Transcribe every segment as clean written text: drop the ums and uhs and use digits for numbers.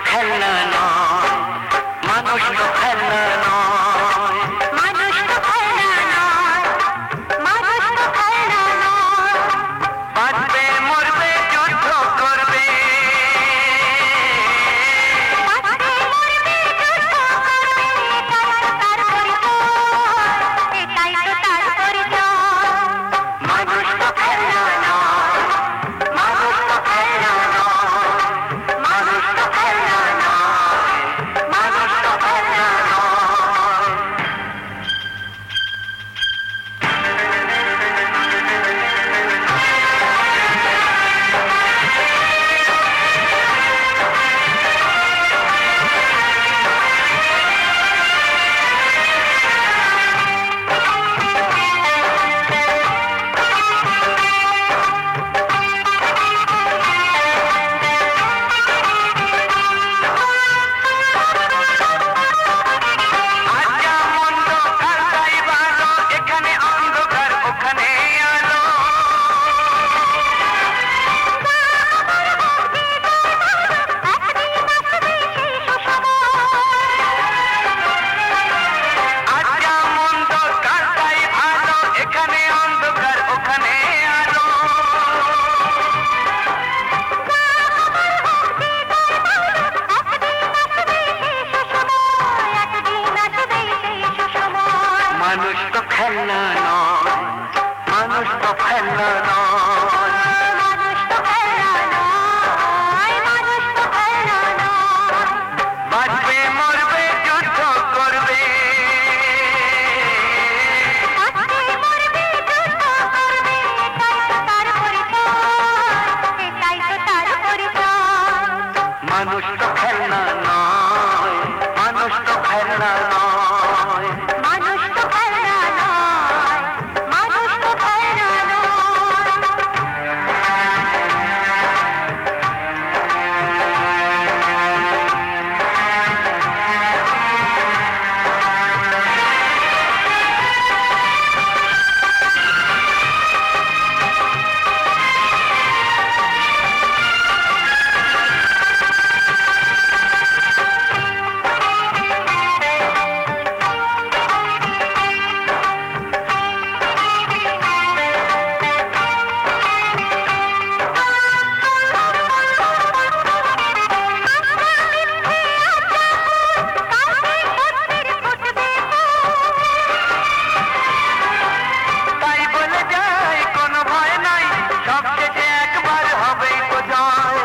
খেলনা নয়, মানুষ তো খেলনা নয়, মানুষ তো খেলনা নয়, মানুষ তো খেলনা নয়। বাঁচবে মরবে যুদ্ধ করবে, বাঁচবে মরবে যুদ্ধ করবে, এটাই তো তার পরিচয়। মানুষ তো খেলনা নয়, মানুষ তো খেলনা নয়, মানুষ তো খেলনা নয়, মানুষ তো খেলনা নয়। আজা মন্দ কার তাই ভালো, এখানে অন্ধকার ওখানে আলো। আজা মন্দ কার তাই ভালো, এখানে অন্ধকার ওখানে আলো। মানুষ তো খেলনা নয়, মানুষ তো খেলনা নয়, মানুষ তো খেলনা নয়, মানুষ তো খেলনা নয়। বাঁচবে মরবে যুদ্ধ করবে, বাঁচবে মরবে যুদ্ধ করবে, এটাই তো তার পরিচয়, এটাই তো তার পরিচয়। মানুষ তো খেলনা নয়, মানুষ তো খেলনা নয়, মানুষ তো খেলনা নয়, মানুষ তো খেলনা তাই বলে যায় কোনো ভয় নাই, সব শেষে একবার হবেই তো জয়।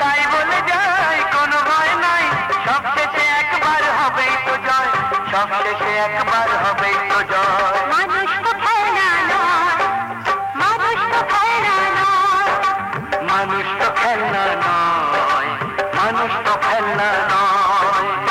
তাই বলে যায় কোনো ভয় নাই, সব শেষে একবার হবেই তো জয়, সব শেষে একবার হবেই তো জয়। মানুষ তো খেলনা নয়, মানুষ তো খেলনা নয়, মানুষ তো খেলনা নয়, মানুষ তো খেলনা নয়।